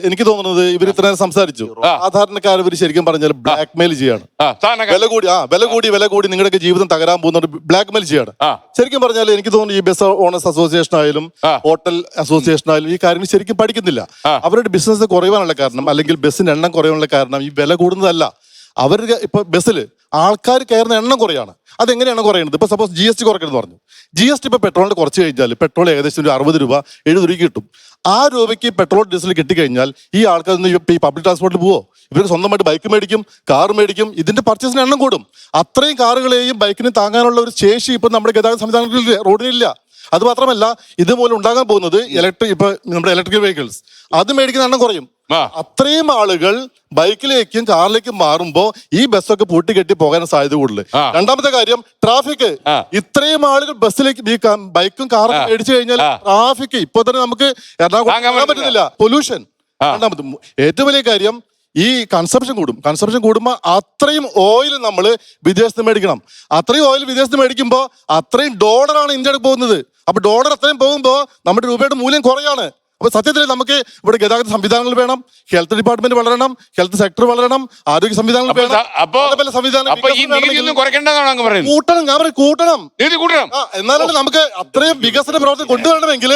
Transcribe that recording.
എനിക്ക് തോന്നുന്നത് ഇവർ ഇത്ര നേരം സംസാരിച്ചു സാധാരണക്കാർ ഇവർ ശരിക്കും പറഞ്ഞാൽ ബ്ലാക്ക് മെയിൽ ചെയ്യാണ്. വില കൂടി നിങ്ങളുടെയൊക്കെ ജീവിതം തകരാൻ പോകുന്നവർ ബ്ലാക്ക് മെയിൽ ചെയ്യാണ്. ശരിക്കും പറഞ്ഞാൽ എനിക്ക് തോന്നുന്നു ഈ ബസ് ഓണേഴ്സ് അസോസിയേഷൻ ആയാലും ഹോട്ടൽ അസോസിയേഷൻ ആയാലും ഈ കാര്യങ്ങൾ ശരിക്കും പഠിക്കുന്നില്ല. അവരുടെ ബിസിനസ് കുറയാനുള്ള കാരണം അല്ലെങ്കിൽ ബസ്സിന്റെ എണ്ണം കുറയാനുള്ള കാരണം ഈ വില കൂടുന്നതല്ല. അവരുടെ ഇപ്പൊ ബസ്സിൽ ആൾക്കാർ കയറുന്ന എണ്ണം കുറയാണ്. അതെങ്ങനെയാണ് കുറയുന്നത്? ഇപ്പൊ സപ്പോസ് GST കുറയ്ക്കണമെന്ന് പറഞ്ഞു. GST ഇപ്പൊ പെട്രോളിന് കുറച്ച് കഴിഞ്ഞാൽ പെട്രോൾ ഏകദേശം ഒരു 60 രൂപ 70 രൂപയ്ക്ക് കിട്ടും. ആ രൂപയ്ക്ക് പെട്രോൾ ഡീസൽ കിട്ടിക്കഴിഞ്ഞാൽ ഈ ആൾക്കാർ ഈ പബ്ലിക് ട്രാൻസ്പോർട്ടിൽ പോവോ? ഇവർക്ക് സ്വന്തമായിട്ട് ബൈക്ക് മേടിക്കും, കാർ മേടിക്കും. ഇതിന്റെ പർച്ചേസിന് എണ്ണം കൂടും. അത്രയും കാറുകളെയും ബൈക്കിനെ താങ്ങാനുള്ള ഒരു ശേഷി ഇപ്പൊ നമ്മുടെ ഗതാഗത സംവിധാനത്തിൽ റോഡിലില്ല. അത് മാത്രമല്ല ഇതുപോലെ ഉണ്ടാകാൻ പോകുന്നത് നമ്മുടെ ഇലക്ട്രിക്കൽ വെഹിക്കിൾസ് അത് മേടിക്കുന്ന എണ്ണം കുറയും. അത്രയും ആളുകൾ ബൈക്കിലേക്കും കാറിലേക്കും മാറുമ്പോ ഈ ബസ്സൊക്കെ പൂട്ടിക്കെട്ടി പോകാൻ സാധ്യത കൂടുതൽ. രണ്ടാമത്തെ കാര്യം ട്രാഫിക്. ഇത്രയും ആളുകൾ ബസ്സിലേക്ക് ബൈക്കും കാറും മേടിച്ചു കഴിഞ്ഞാൽ ട്രാഫിക് ഇപ്പൊ തന്നെ നമുക്ക് എറണാകുളം പറ്റുന്നില്ല. പൊല്യൂഷൻ. രണ്ടാമത്തെ ഏറ്റവും വലിയ കാര്യം ഈ കൺസംഷൻ കൂടുമ്പോ അത്രയും ഓയിൽ നമ്മൾ വിദേശത്ത് മേടിക്കണം. അത്രയും ഓയിൽ വിദേശത്ത് മേടിക്കുമ്പോൾ അത്രയും ഡോളറാണ് ഇന്ത്യയുടെ പോകുന്നത്. അപ്പൊ ഡോളർ അത്രയും പോകുമ്പോ നമ്മുടെ രൂപയുടെ മൂല്യം കുറയാണ്. അപ്പൊ സത്യത്തിൽ നമുക്ക് ഇവിടെ ഗതാഗത സംവിധാനങ്ങൾ വേണം, ഹെൽത്ത് ഡിപ്പാർട്ട്മെന്റ് വളരണം, ഹെൽത്ത് സെക്ടർ വളരണം, ആരോഗ്യ സംവിധാനങ്ങൾ വേണം. കൂട്ടണം. ഞാൻ പറയും കൂട്ടണം. എന്നാലും നമുക്ക് അത്രയും വികസന പ്രവർത്തനം കൊണ്ടുവരണമെങ്കിൽ